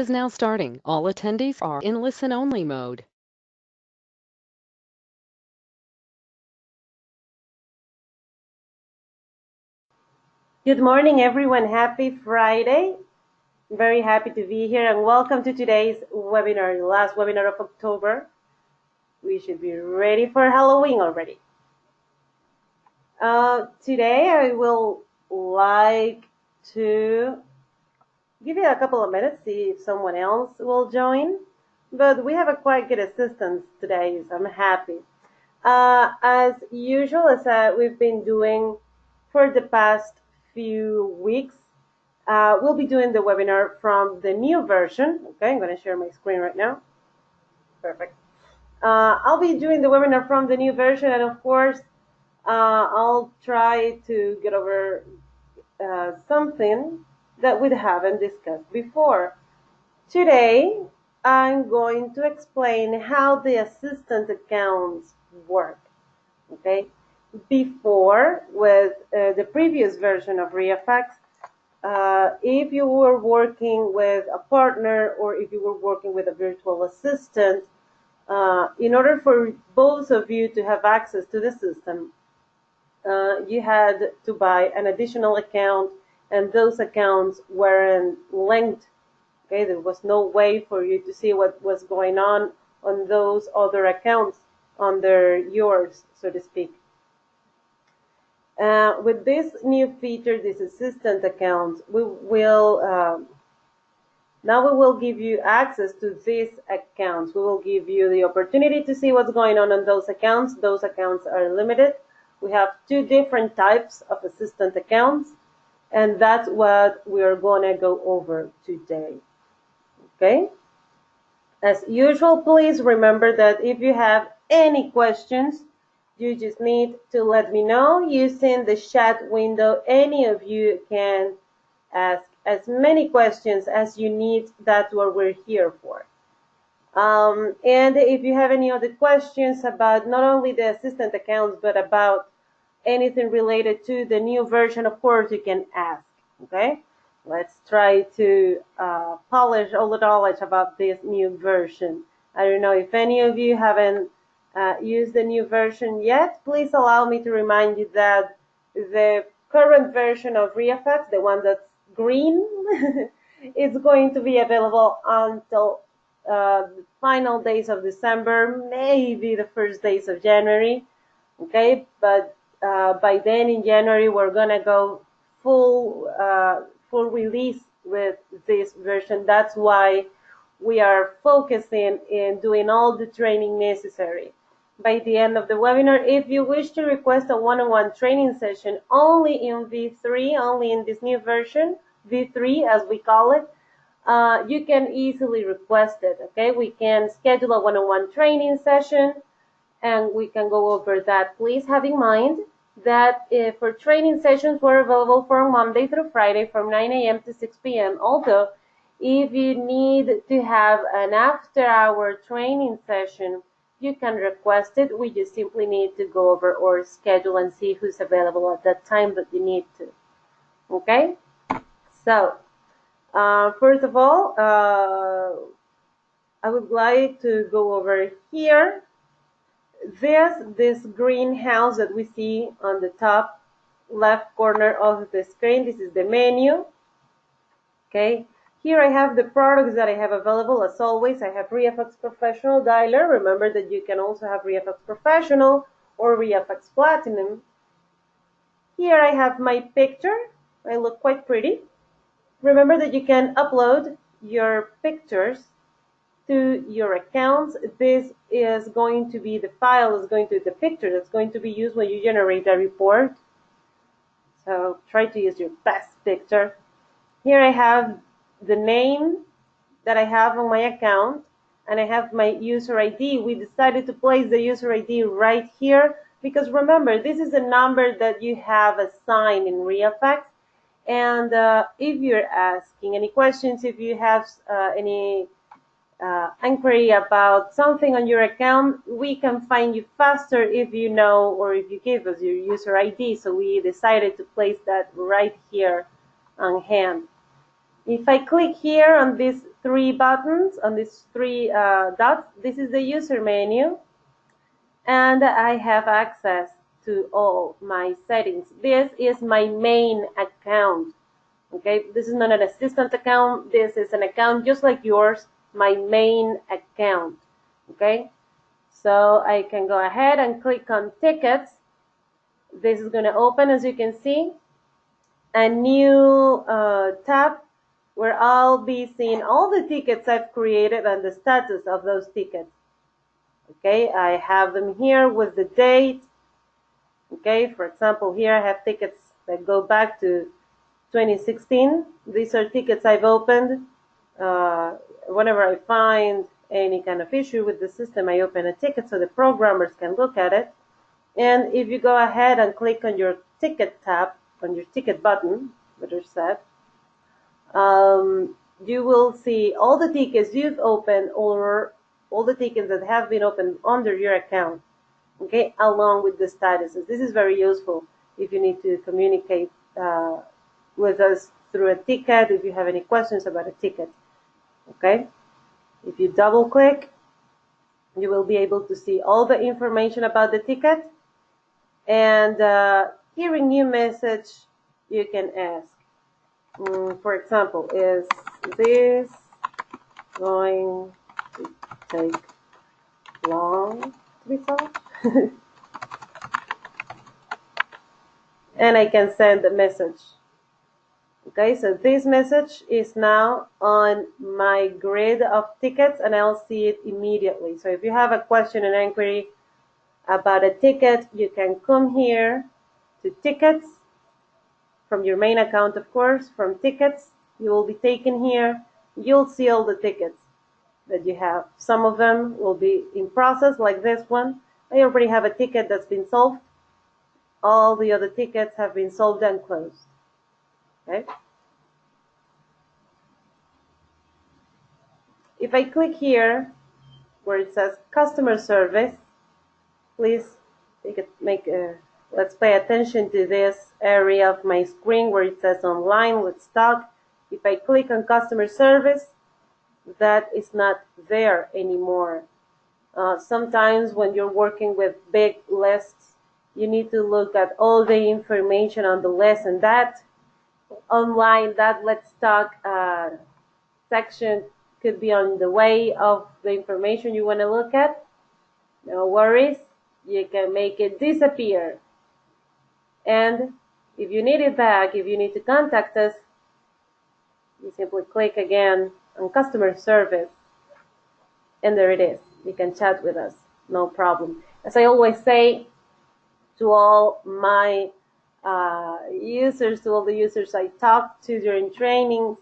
Is now starting. All attendees are in listen-only mode. Good morning, everyone. Happy Friday. I'm very happy to be here and welcome to today's webinar, the last webinar of October. We should be ready for Halloween already. Today I will like to give you a couple of minutes, see if someone else will join. But we have a quite good assistance today, so I'm happy. As usual, as we've been doing for the past few weeks, we'll be doing the webinar from the new version. Okay, I'm going to share my screen right now. Perfect. I'll be doing the webinar from the new version, and of course, I'll try to get over something that we haven't discussed before. Today, I'm going to explain how the assistant accounts work. Okay, before with the previous version of ReiFax, if you were working with a partner or if you were working with a virtual assistant, in order for both of you to have access to the system, you had to buy an additional account, and those accounts weren't linked. Okay, there was no way for you to see what was going on those other accounts under yours, so to speak. With this new feature, this assistant account, now we will give you access to these accounts. We will give you the opportunity to see what's going on those accounts. Those accounts are limited. We have two different types of assistant accounts, and that's what we're going to go over today. Okay? As usual, please remember that if you have any questions, you just need to let me know using the chat window. Any of you can ask as many questions as you need. That's what we're here for. And if you have any other questions about not only the assistant accounts, but about anything related to the new version, of course, you can ask. Okay? Let's try to polish all the knowledge about this new version. I don't know if any of you haven't used the new version yet. Please allow me to remind you that the current version of ReiFax, the one that's green, is going to be available until the final days of December, maybe the first days of January. Okay, but by then in January, we're going to go full release with this version. That's why we are focusing in doing all the training necessary. By the end of the webinar, if you wish to request a one-on-one training session only in V3, only in this new version, V3 as we call it, you can easily request it. Okay, we can schedule a one-on-one training session and we can go over that. Please have in mind that for training sessions, we're available from Monday through Friday from 9 a.m. to 6 p.m. Although, if you need to have an after-hour training session, you can request it. We just simply need to go over or schedule and see who's available at that time that you need to. Okay? So, first of all, I would like to go over here. This greenhouse that we see on the top left corner of the screen, this is the menu. Okay, here I have the products that I have available. As always, I have ReiFax Professional Dialer. Remember that you can also have ReiFax Professional or ReiFax Platinum. Here I have my picture. I look quite pretty. Remember that you can upload your pictures to your accounts. This is going to be the file, is going to be the picture that's going to be used when you generate a report. So try to use your best picture. Here I have the name that I have on my account, and I have my user ID. We decided to place the user ID right here because remember, this is a number that you have assigned in ReiFax. And if you're asking any questions, if you have any inquiry about something on your account, we can find you faster if you know or if you give us your user ID. So we decided to place that right here on hand. If I click here on these three buttons, on these three dots, this is the user menu, and I have access to all my settings. This is my main account. Okay, this is not an assistant account. This is an account just like yours, my main account. Okay, so I can go ahead and click on tickets. This is going to open, as you can see, a new tab where I'll be seeing all the tickets I've created and the status of those tickets. Okay, I have them here with the date. Okay, for example, here I have tickets that go back to 2016. These are tickets I've opened. Whenever I find any kind of issue with the system, I open a ticket so the programmers can look at it. And if you go ahead and click on your ticket tab, on your ticket button, better said, you will see all the tickets you've opened or all the tickets that have been opened under your account, okay, along with the statuses. This is very useful if you need to communicate with us through a ticket, if you have any questions about a ticket, okay? If you double click, you will be able to see all the information about the ticket, and here a new message you can ask. For example, is this going to take long to be solved? And I can send a message. Okay, so this message is now on my grid of tickets and I'll see it immediately. So if you have a question and inquiry about a ticket, you can come here to tickets from your main account, of course. From tickets, you will be taken here. You'll see all the tickets that you have. Some of them will be in process, like this one. I already have a ticket that's been solved. All the other tickets have been solved and closed. Okay. If I click here where it says customer service, please let's pay attention to this area of my screen where it says online, let's talk. If I click on customer service, that is not there anymore. Sometimes when you're working with big lists, you need to look at all the information on the list, and that online, that let's talk section could be on the way of the information you want to look at. No worries, you can make it disappear. And if you need it back, if you need to contact us, you simply click again on customer service, and there it is. You can chat with us, no problem. As I always say to all my users, to all the users I talk to during trainings,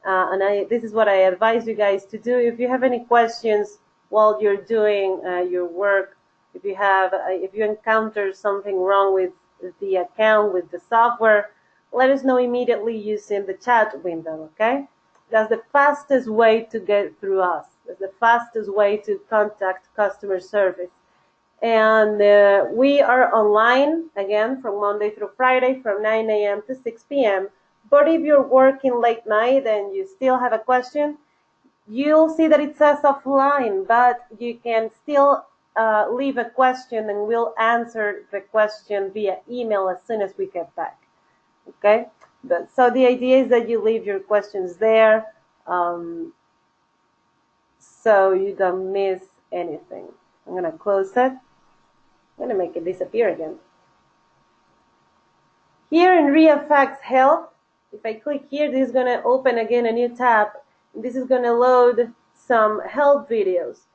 and this is what I advise you guys to do. If you have any questions while you're doing your work, if you encounter something wrong with the account, with the software, let us know immediately using the chat window, okay? That's the fastest way to get through us. That's the fastest way to contact customer service. And we are online, again, from Monday through Friday from 9 a.m. to 6 p.m. But if you're working late night and you still have a question, you'll see that it says offline, but you can still leave a question and we'll answer the question via email as soon as we get back. Okay? So the idea is that you leave your questions there so you don't miss anything. I'm going to close it. I'm going to make it disappear again. Here in ReiFax Help, if I click here, this is going to open again a new tab. This is going to load some help videos.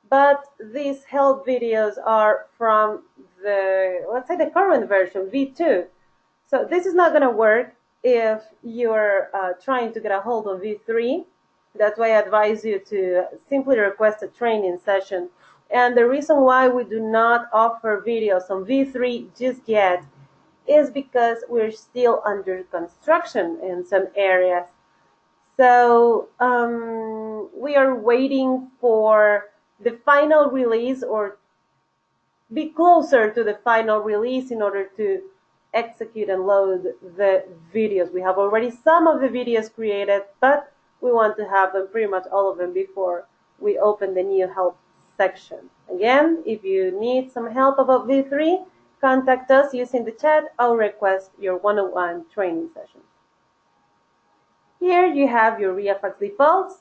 But these help videos are from let's say the current version, V2. So this is not going to work if you're trying to get a hold of V3. That's why I advise you to simply request a training session. And the reason why we do not offer videos on V3 just yet is because we're still under construction in some areas. So we are waiting for the final release or be closer to the final release in order to execute and load the videos. We have already some of the videos created, but we want to have them, pretty much all of them, before we open the new help section. Again, if you need some help about V3, contact us using the chat or request your one-on-one training session. Here you have your ReiFax defaults,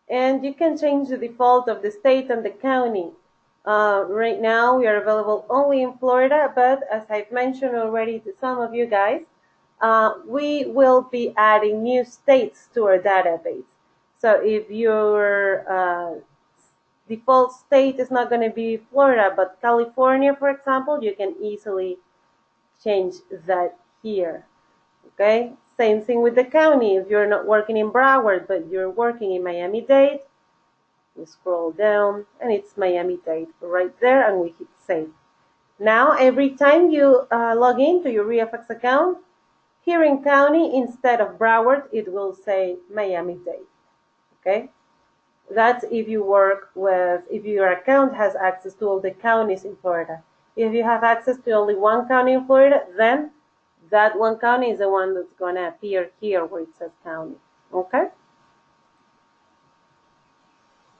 and you can change the default of the state and the county. Right now we are available only in Florida, but as I've mentioned already to some of you guys, we will be adding new states to our database. So if your default state is not going to be Florida, but California, for example, you can easily change that here. Okay, same thing with the county. If you're not working in Broward, but you're working in Miami-Dade, we scroll down and it's Miami-Dade right there, and we hit save. Now, every time you log into your ReiFax account, here in county, instead of Broward, it will say Miami-Dade. Okay, that's if you work with, if your account has access to all the counties in Florida. If you have access to only one county in Florida, then that one county is the one that's going to appear here where it says county. Okay?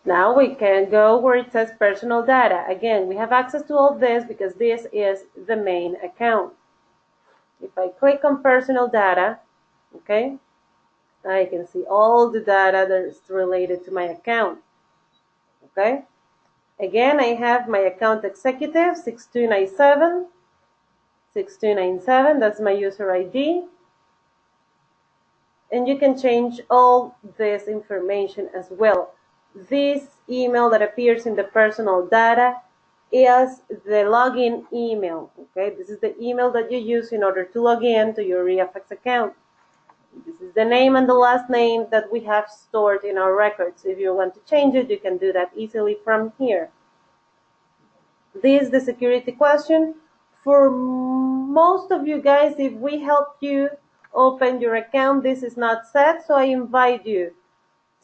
Now we can go where it says personal data. Again, we have access to all this because this is the main account. If I click on personal data, okay, I can see all the data that is related to my account. Okay? Again, I have my account executive 6297. 6297, that's my user ID. And you can change all this information as well. This email that appears in the personal data is the login email. Okay, this is the email that you use in order to log in to your ReiFax account. This is the name and the last name that we have stored in our records. If you want to change it, you can do that easily from here. This is the security question. For most of you guys, if we help you open your account, this is not set, so I invite you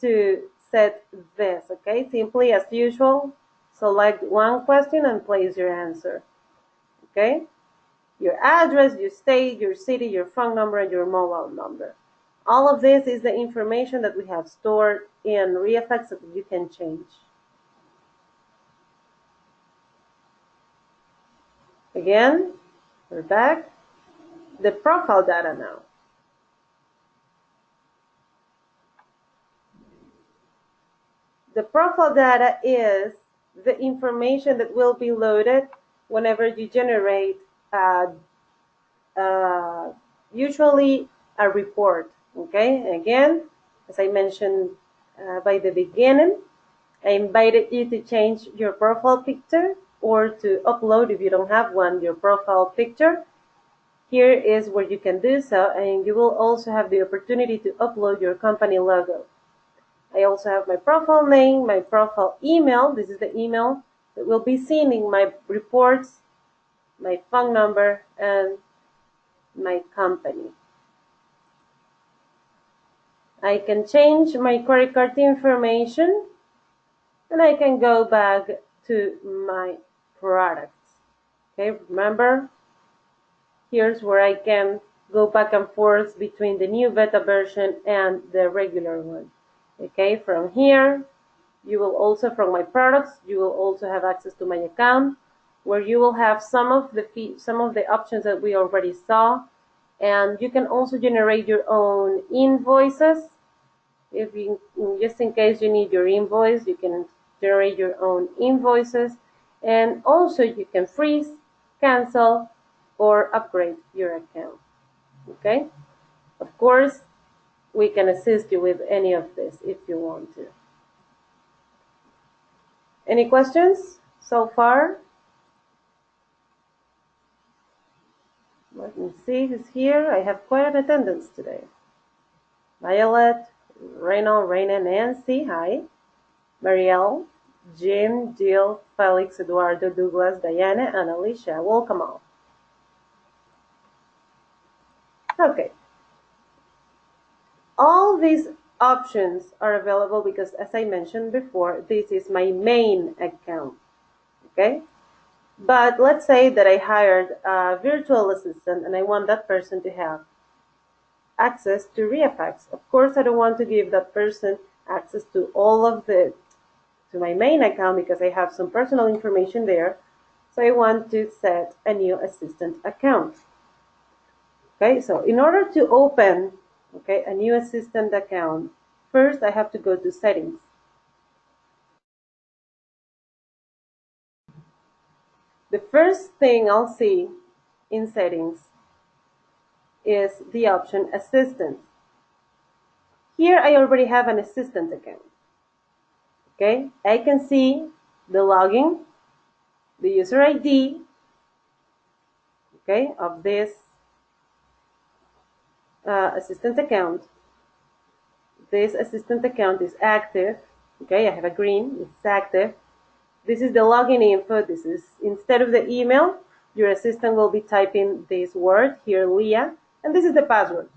to set this, okay? Simply, as usual, select one question and place your answer, okay? Your address, your state, your city, your phone number, and your mobile number. All of this is the information that we have stored in ReiFax that you can change. Again, we're back. The profile data now. The profile data is the information that will be loaded whenever you generate usually a report. Okay, again, as I mentioned by the beginning, I invited you to change your profile picture or to upload, if you don't have one, your profile picture. Here is where you can do so, and you will also have the opportunity to upload your company logo. I also have my profile name, my profile email. This is the email that will be seen in my reports, my phone number, and my company. I can change my credit card information, and I can go back to my products. Okay, remember, here's where I can go back and forth between the new beta version and the regular one. Okay, from here, you will also, from my products, you will also have access to my account, where you will have some of the options that we already saw, and you can also generate your own invoices. If you, just in case you need your invoice, you can generate your own invoices, and also you can freeze, cancel, or upgrade your account. Okay, of course, we can assist you with any of this if you want to. Any questions so far? Let me see who's here. I have quite an attendance today. Violet, Reina, Nancy, hi. Marielle, Jim, Jill, Felix, Eduardo, Douglas, Diana, and Alicia. Welcome all. Okay. All these options are available because, as I mentioned before, this is my main account. Okay? But let's say that I hired a virtual assistant and I want that person to have access to ReiFax. Of course, I don't want to give that person access to to my main account because I have some personal information there. So I want to set a new assistant account. Okay, so in order to open, okay, a new assistant account, first I have to go to settings. The first thing I'll see in settings is the option assistant. Here I already have an assistant account. Okay, I can see the login, the user ID, okay, of this assistant account. This assistant account is active. Okay, I have a green, it's active. This is the login info. This is, instead of the email, your assistant will be typing this word here, Leah, and this is the password.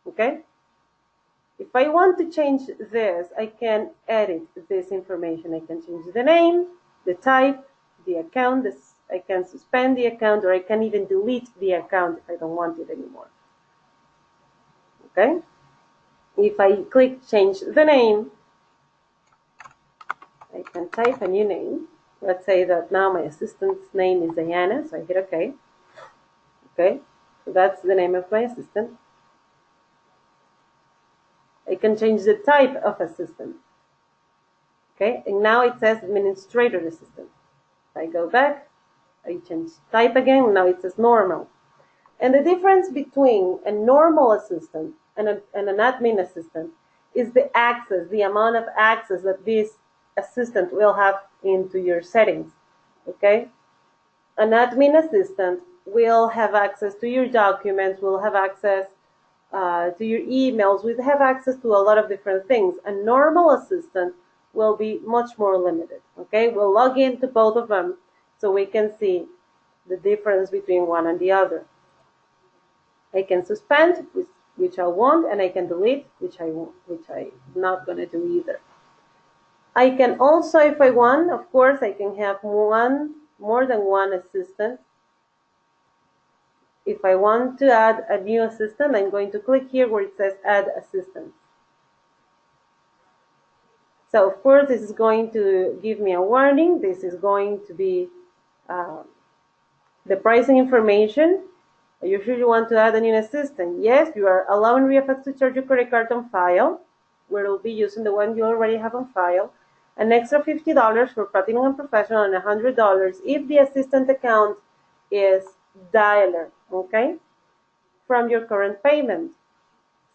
Okay? If I want to change this, I can edit this information. I can change the name, the type, the account. I can suspend the account, or I can even delete the account if I don't want it anymore. Okay? If I click change the name, I can type a new name. Let's say that now my assistant's name is Diana, so I hit OK. Okay, so that's the name of my assistant. I can change the type of assistant. Okay, and now it says administrator assistant. I go back, I change type again, now it says normal. And the difference between a normal assistant and an admin assistant is the access, the amount of access that this assistant will have into your settings. Okay, an admin assistant will have access to your documents, will have access to your emails, will have access to a lot of different things. A normal assistant will be much more limited. Okay, we'll log into both of them so we can see the difference between one and the other. I can suspend, which I want, and I can delete, which I'm not going to do either. I can also, if I want, of course, I can have more than one assistant. If I want to add a new assistant, I'm going to click here where it says add assistant. So of course, this is going to give me a warning. This is going to be the pricing information. Are you sure you want to add a new assistant? Yes, you are allowing ReiFax to charge your credit card on file, where it will be using the one you already have on file. An extra $50 for Platinum and Professional, and $100 if the assistant account is dialer, okay, from your current payment.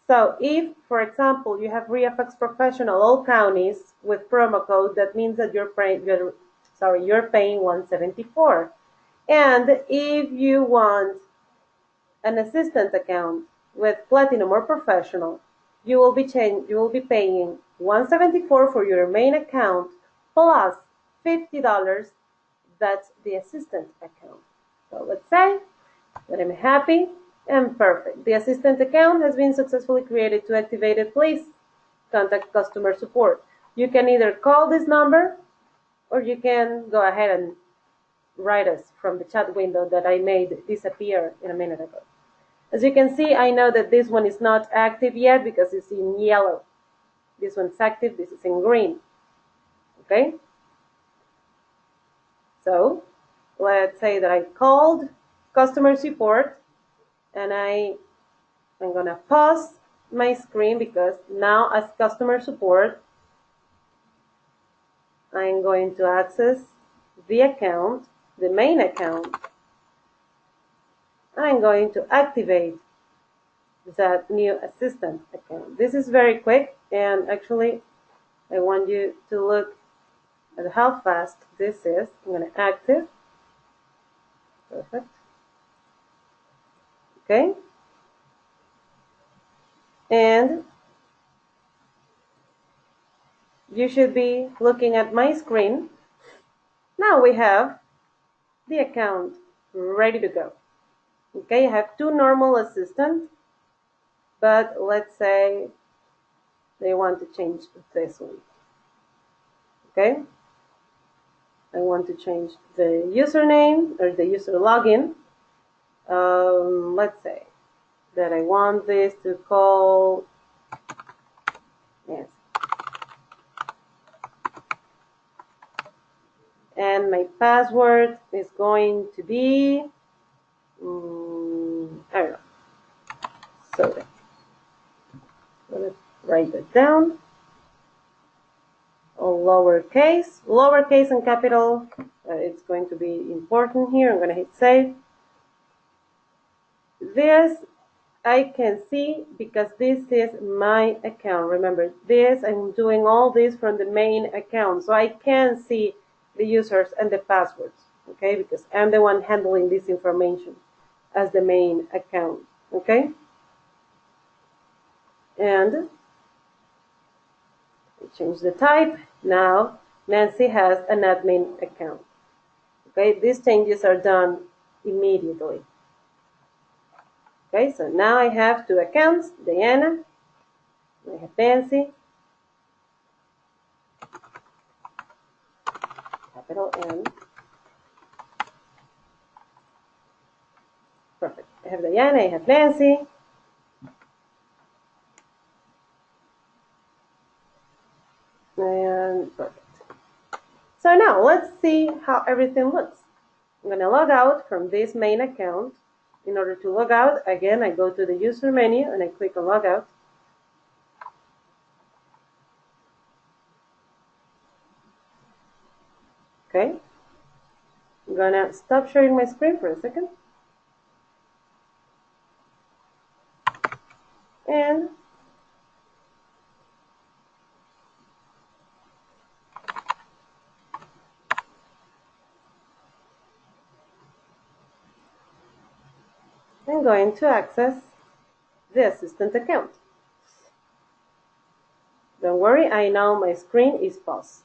So if, for example, you have ReiFax Professional all counties with promo code, that means that you're paying $174. And if you want an assistant account with Platinum or Professional, you will be paying $174 for your main account plus $50. That's the assistant account. So let's say that I'm happy and perfect. The assistant account has been successfully created. To activate it, please contact customer support. You can either call this number or you can go ahead and write us from the chat window that I made disappear in a minute ago. As you can see, I know that this one is not active yet because it's in yellow. This one's active, this is in green. Okay? So let's say that I called customer support and I'm going to pause my screen because now as customer support, I'm going to access the account, the main account. I'm going to activate that new assistant account. This is very quick, and actually I want you to look at how fast this is. I'm going to active. Perfect. Okay. And you should be looking at my screen. Now we have the account ready to go. Okay, I have two normal assistants, but let's say they want to change this one. Okay, I want to change the username or the user login. Let's say that I want this to call, yes, and my password is going to be, I don't know, so let's write that down. All lowercase and capital. It's going to be important here. I'm going to hit save. This I can see because this is my account. Remember, I'm doing all this from the main account, so I can see the users and the passwords, okay? Because I'm the one handling this information as the main account, okay? And change the type. Now Nancy has an admin account. Okay, these changes are done immediately. Okay, so now I have two accounts, Diana, I have Nancy, capital N. Perfect. I have Diana, I have Nancy. And perfect. So now let's see how everything looks. I'm going to log out from this main account. In order to log out, again, I go to the user menu and I click on log out. Okay. I'm going to stop sharing my screen for a second. And I'm going to access the assistant account. Don't worry, I know my screen is paused.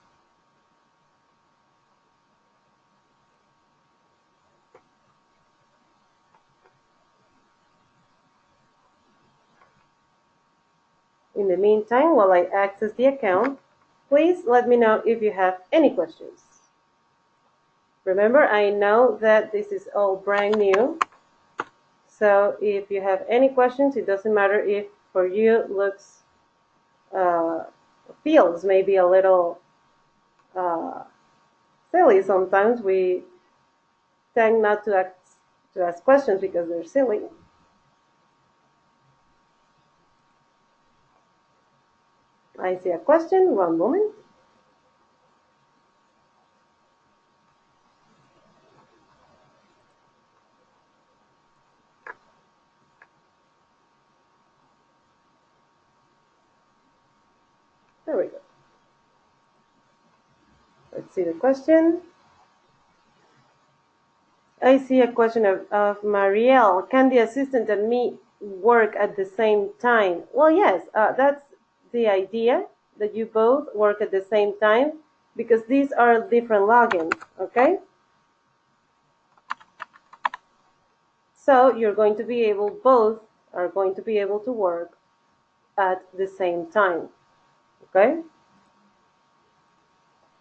In the meantime, while I access the account, please let me know if you have any questions. Remember, I know that this is all brand new, so if you have any questions, it doesn't matter if for you looks feels maybe a little silly sometimes. We tend not to ask questions because they're silly. I see a question. One moment. There we go. Let's see the question. I see a question of Marielle. Can the assistant and me work at the same time? Well, yes, that's the idea, that you both work at the same time, because these are different logins, okay? So you're going to be able, both are going to be able to work at the same time, okay?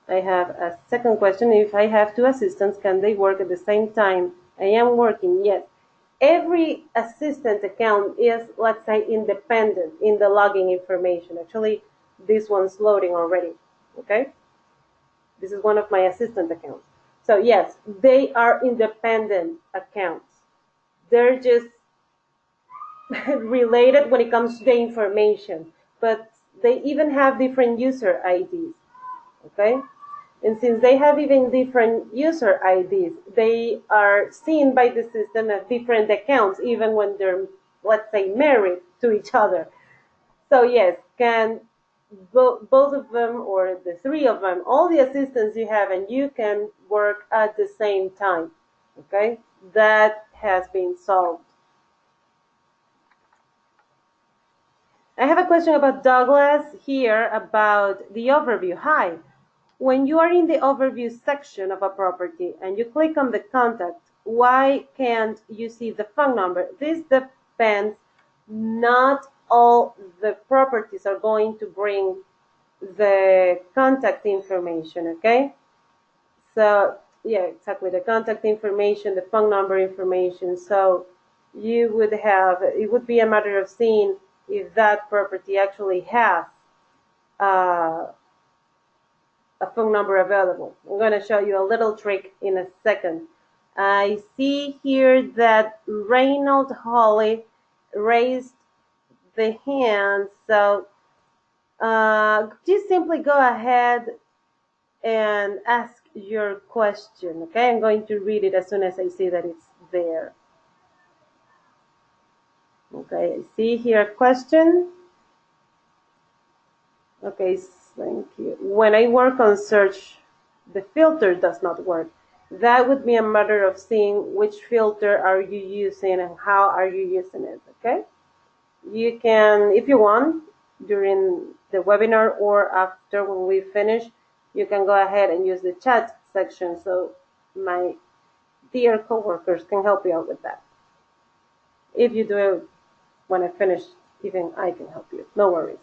I have a second question. If I have two assistants, can they work at the same time? I am working, yes. Every assistant account is, let's say, independent in the login information. Actually, this one's loading already, okay? This is one of my assistant accounts. So yes, they are independent accounts. They're just related when it comes to the information, but they even have different user IDs, okay? And since they have even different user IDs, they are seen by the system as different accounts, even when they're, let's say, married to each other. So yes, can both of them or the three of them, all the assistants you have, and you can work at the same time, okay? That has been solved. I have a question about Douglas here about the overview. Hi. When you are in the overview section of a property and you click on the contact, why can't you see the phone number? This depends. Not all the properties are going to bring the contact information, okay? So yeah, exactly, the contact information, the phone number information. So you would have, it would be a matter of seeing if that property actually has uh, a phone number available. I'm going to show you a little trick in a second. I see here that Reynold Holly raised the hand, so just simply go ahead and ask your question. Okay, I'm going to read it as soon as I see that it's there. Okay, I see here a question. Okay, thank you. When I work on search, the filter does not work. That would be a matter of seeing which filter are you using and how are you using it, okay? You can, if you want, during the webinar or after when we finish, you can go ahead and use the chat section so my dear coworkers can help you out with that. If you do it when I finish, even I can help you, no worries.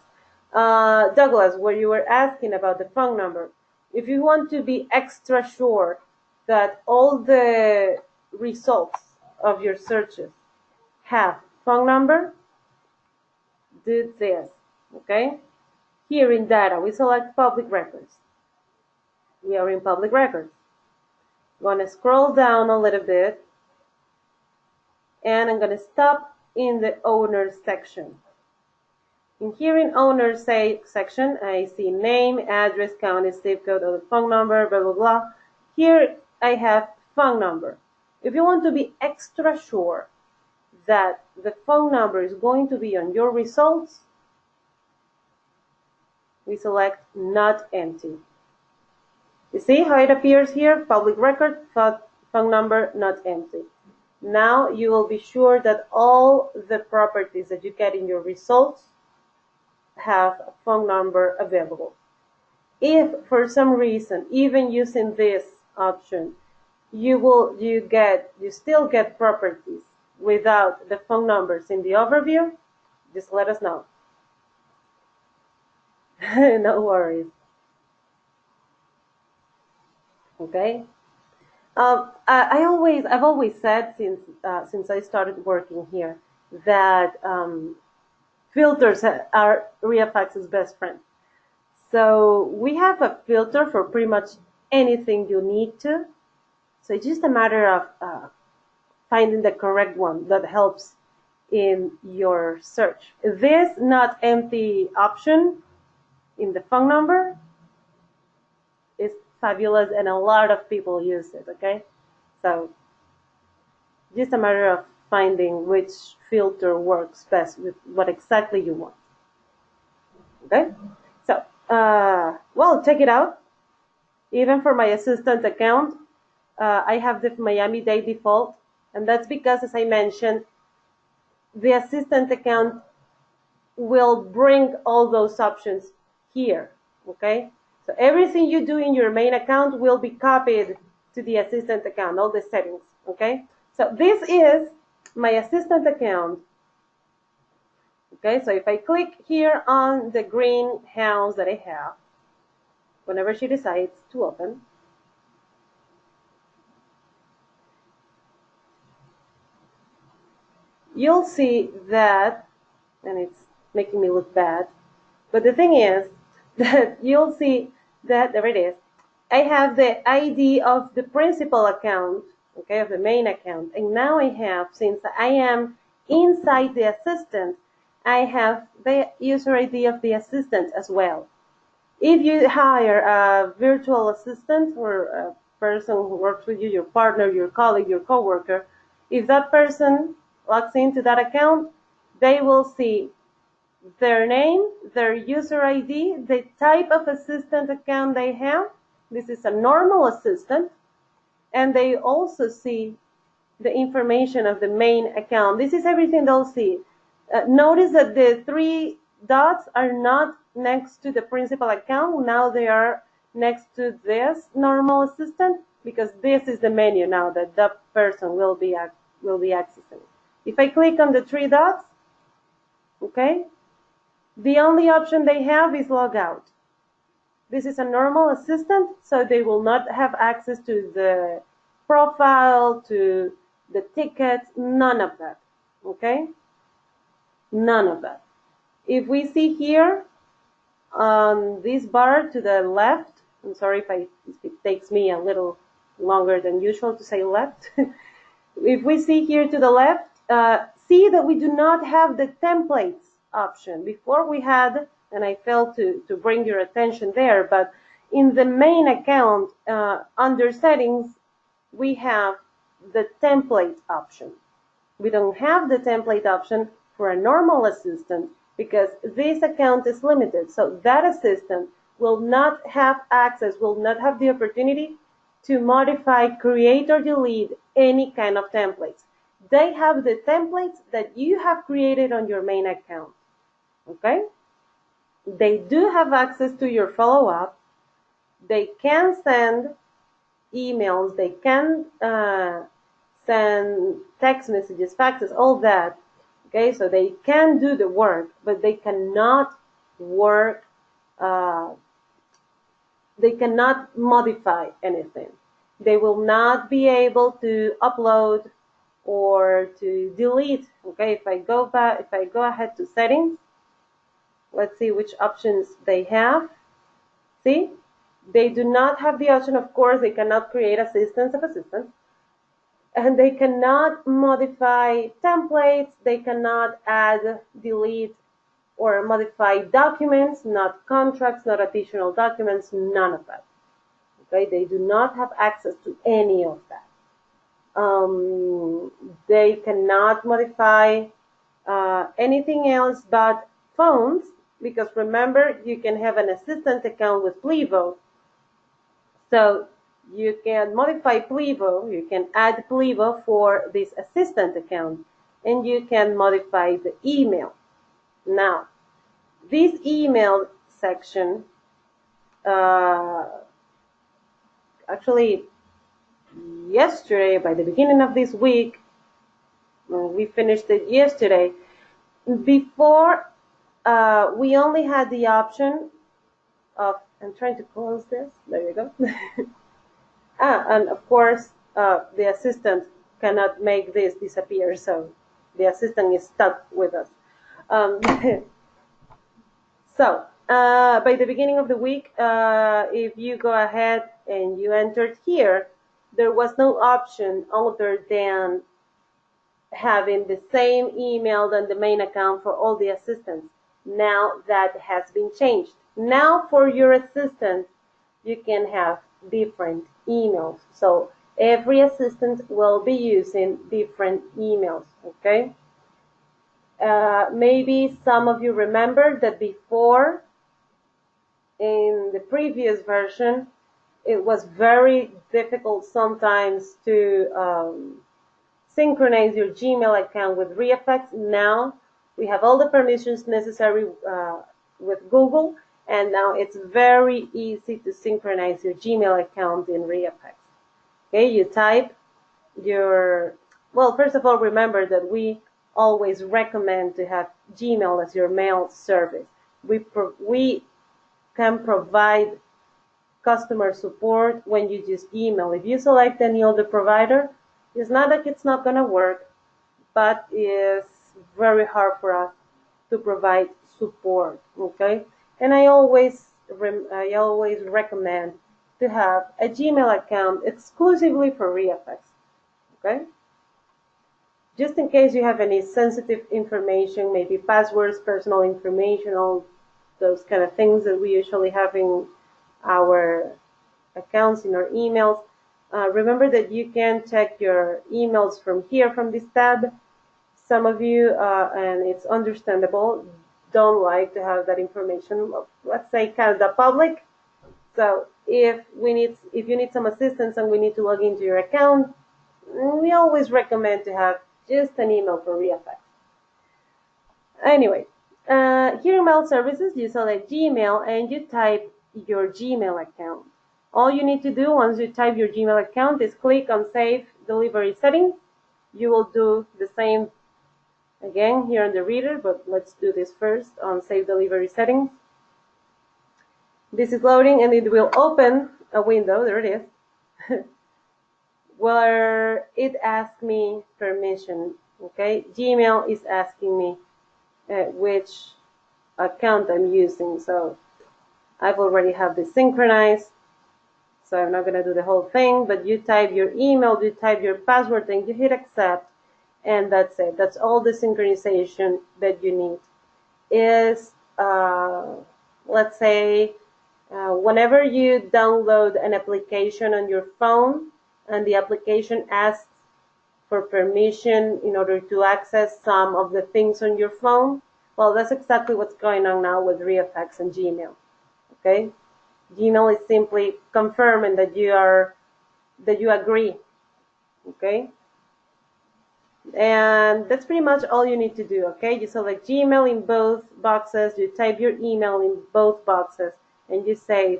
Douglas, where you were asking about the phone number, if you want to be extra sure that all the results of your searches have phone number, do this, okay? Here in data, we select public records. We are in public records. I'm going to scroll down a little bit, and I'm going to stop in the owner section. In here in owner section, I see name, address, county, zip code, or the phone number, blah, blah, blah. Here I have phone number. If you want to be extra sure that the phone number is going to be on your results, we select not empty. You see how it appears here? Public record, phone number, not empty. Now you will be sure that all the properties that you get in your results have a phone number available. If for some reason, even using this option, you still get properties without the phone numbers in the overview, just let us know. No worries. Okay. I've always said since I started working here that filters are ReiFax's best friend. So we have a filter for pretty much anything you need to. So it's just a matter of finding the correct one that helps in your search. This not empty option in the phone number is fabulous and a lot of people use it, okay? So just a matter of finding which filter works best with what exactly you want. Okay? So, well, check it out. Even for my assistant account, I have the Miami-Dade default, and that's because, as I mentioned, the assistant account will bring all those options here, okay? So everything you do in your main account will be copied to the assistant account, all the settings, okay? So this is my assistant account. Okay, so if I click here on the green house that I have, whenever she decides to open, you'll see that, and it's making me look bad, but the thing is that you'll see that, there it is, I have the ID of the principal account, okay, of the main account, and now I have, since I am inside the assistant, I have the user ID of the assistant as well. If you hire a virtual assistant or a person who works with you, your partner, your colleague, your coworker, if that person logs into that account, they will see their name, their user ID, the type of assistant account they have. This is a normal assistant. And they also see the information of the main account. This is everything they'll see. Notice that the three dots are not next to the principal account. Now they are next to this normal assistant because this is the menu now that that person will be accessing. If I click on the three dots, okay, the only option they have is log out. This is a normal assistant, so they will not have access to the profile, to the tickets, none of that. Okay? None of that. If we see here on this bar to the left, I'm sorry if it takes me a little longer than usual to say left. If we see here to the left, see that we do not have the templates option. Before we had, and I failed to bring your attention there, but in the main account, under settings, we have the template option. We don't have the template option for a normal assistant because this account is limited. So that assistant will not have access, will not have the opportunity to modify, create, or delete any kind of templates. They have the templates that you have created on your main account. Okay? They do have access to your follow-up. They can send emails. They can send text messages, faxes, all that. Okay, so they can do the work, but they cannot work. They cannot modify anything. They will not be able to upload or to delete. Okay, if I go back, if I go ahead to settings, let's see which options they have. See, they do not have the option. Of course, they cannot create assistants of assistants. And they cannot modify templates, they cannot add, delete, or modify documents, not contracts, not additional documents, none of that. Okay, they do not have access to any of that. They cannot modify anything else but phones, because remember, you can have an assistant account with Plivo. So you can modify Plivo, you can add Plivo for this assistant account, and you can modify the email. Now, this email section, actually yesterday, by the beginning of this week, we finished it yesterday. Before, we only had the option of, I'm trying to close this, there you go. And of course, the assistant cannot make this disappear, so the assistant is stuck with us. So, by the beginning of the week, if you go ahead and you entered here, there was no option other than having the same email than the main account for all the assistants. Now that has been changed. Now for your assistant, you can have different emails. So every assistant will be using different emails, okay? Maybe some of you remember that before, in the previous version, it was very difficult sometimes to synchronize your Gmail account with ReiFax. Now we have all the permissions necessary with Google, and now it's very easy to synchronize your Gmail account in ReiFax. Okay, you type your, well, first of all, remember that we always recommend to have Gmail as your mail service. We can provide customer support when you use email. If you select any other provider, it's not like it's not going to work, but it's very hard for us to provide support, okay? And I always recommend to have a Gmail account exclusively for ReiFax, okay? Just in case you have any sensitive information, maybe passwords, personal information, all those kind of things that we usually have in our accounts, in our emails. Remember that you can check your emails from here, from this tab. Some of you, and it's understandable, don't like to have that information, let's say, kind of the public. So if you need some assistance and we need to log into your account, we always recommend to have just an email for ReiFax. Anyway, here in Mail Services, you select Gmail and you type your Gmail account. All you need to do once you type your Gmail account is click on Save Delivery Settings. You will do the same again here on the reader, but let's do this first on Save Delivery Settings. This is loading and it will open a window, there it is, where it asks me permission. Okay, Gmail is asking me which account I'm using. So I've already have this synchronized. So I'm not going to do the whole thing, but you type your email, you type your password, and you hit accept, and that's it. That's all the synchronization that you need. Is let's say whenever you download an application on your phone and the application asks for permission in order to access some of the things on your phone, well, that's exactly what's going on now with ReiFax and Gmail. Okay, Gmail is simply confirming that you agree. Okay, and that's pretty much all you need to do. Okay, you select Gmail in both boxes, you type your email in both boxes, and you save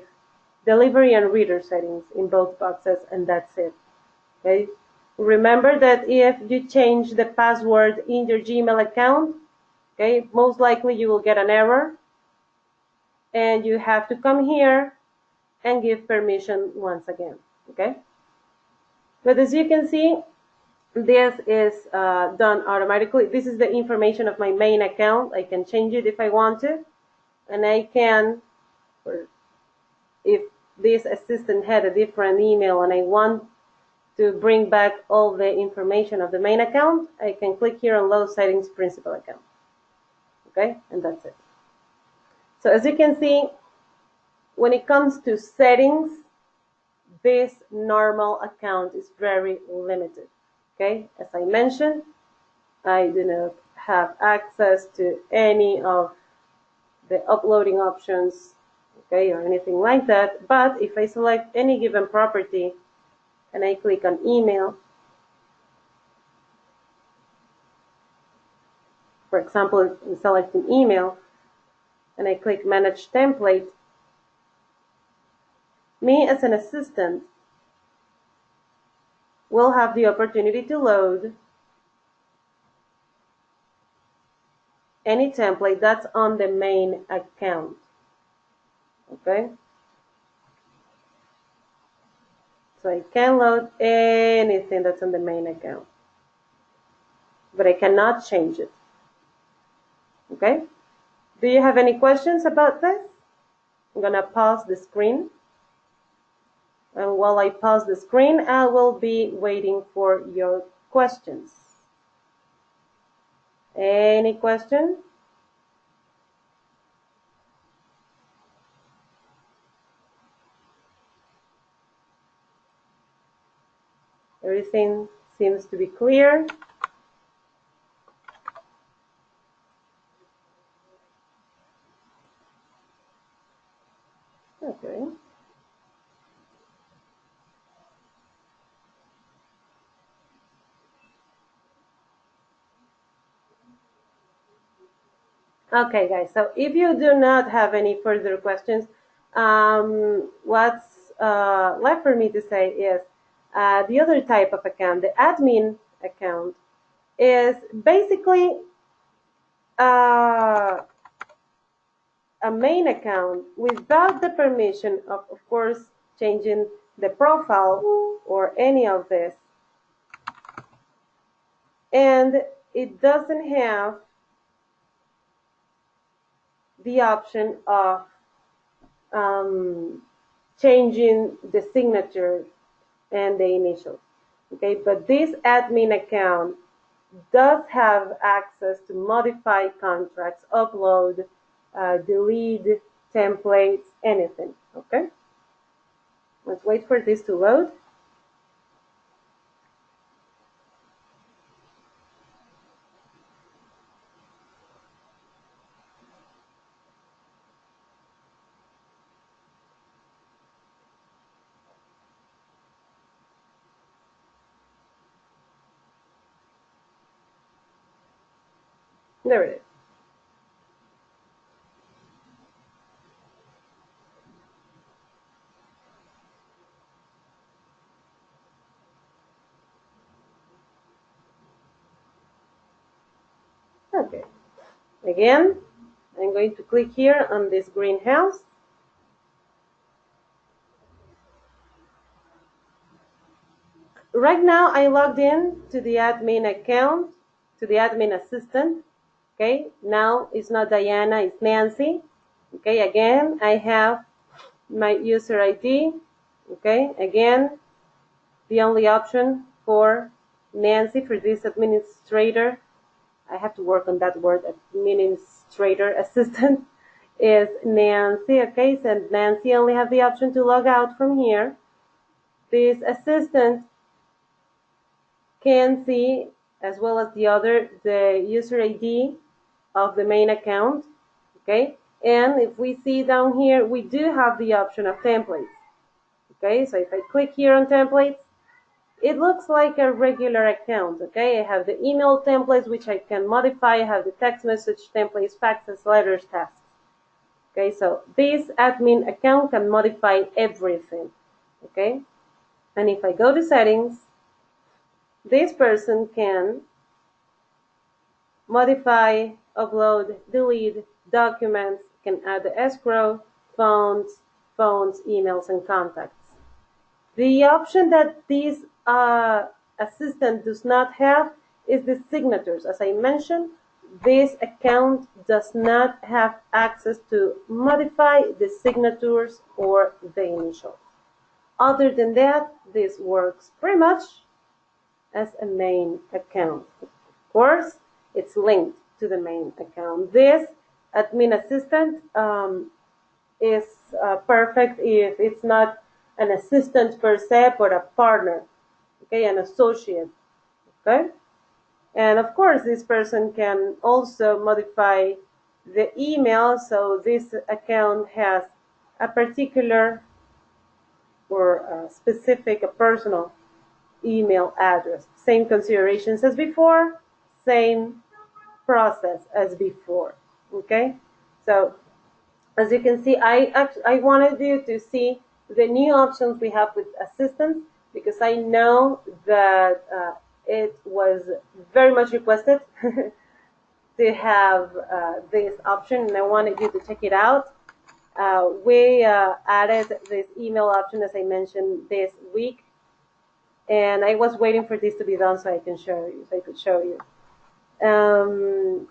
delivery and reader settings in both boxes, and that's it. Okay, remember that if you change the password in your Gmail account, okay, most likely you will get an error and you have to come here and give permission once again. Okay, but as you can see, this is done automatically. This is the information of my main account. I can change it if I want to, and I can, if this assistant had a different email and I want to bring back all the information of the main account, I can click here on load settings principal account. Okay, and that's it. So as you can see, when it comes to settings, this normal account is very limited. Okay, as I mentioned, I do not have access to any of the uploading options, okay, or anything like that. But if I select any given property and I click on email, for example, in selecting email, and I click manage template, me as an assistant will have the opportunity to load any template that's on the main account. Okay, so I can load anything that's on the main account, but I cannot change it. Okay, do you have any questions about this? I'm gonna pause the screen, and while I pause the screen, I will be waiting for your questions. Any question? Everything seems to be clear. Okay. Okay, guys, so if you do not have any further questions, what's left for me to say is the other type of account, the admin account, is basically uh, a main account without the permission of course, changing the profile or any of this. And it doesn't have the option of changing the signature and the initials. Okay, but this admin account does have access to modify contracts, upload, delete templates, anything. Okay, let's wait for this to load. There it is. Okay, again, I'm going to click here on this greenhouse. right now I logged in to the admin account, to the admin assistant. Okay, now it's not Diana, it's Nancy. Okay, again, I have my user ID. Okay, again, the only option for Nancy, for this administrator, I have to work on that word, administrator assistant, is Nancy. Okay, so Nancy only has the option to log out from here. This assistant can see, as well as the user ID of the main account. Okay, and if we see down here, we do have the option of templates. Okay, so if I click here on templates, it looks like a regular account. Okay, I have the email templates, which I can modify. I have the text message templates, faxes, letters, tasks. Okay, so this admin account can modify everything. Okay, and if I go to settings, this person can modify, upload, delete documents, can add the escrow, phones, emails, and contacts. The option that this assistant does not have is the signatures. As I mentioned, this account does not have access to modify the signatures or the initials. Other than that, this works pretty much as a main account. Of course, it's linked to the main account. This admin assistant is perfect if it's not an assistant per se, but a partner, okay, an associate, okay? And of course, this person can also modify the email, so this account has a particular or a specific, a personal email address. Same considerations as before, same process as before, okay? So as you can see, I wanted you to see the new options we have with assistance, because I know that it was very much requested to have this option, and I wanted you to check it out. We added this email option, as I mentioned, this week, and I was waiting for this to be done so I could show you.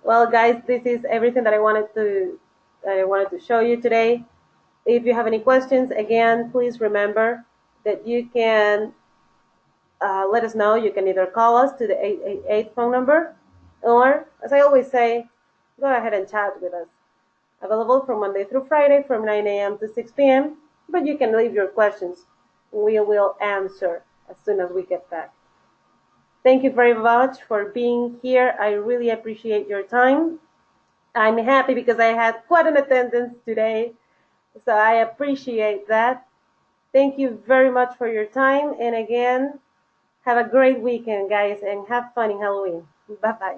Well, guys, this is everything that I wanted to show you today. If you have any questions, again, please remember that you can let us know. You can either call us to the 888 phone number, or, as I always say, go ahead and chat with us. Available from Monday through Friday from 9 a.m. to 6 p.m., but you can leave your questions. We will answer as soon as we get back. Thank you very much for being here. I really appreciate your time. I'm happy because I had quite an attendance today, so I appreciate that. Thank you very much for your time. And again, have a great weekend, guys, and have fun in Halloween. Bye-bye.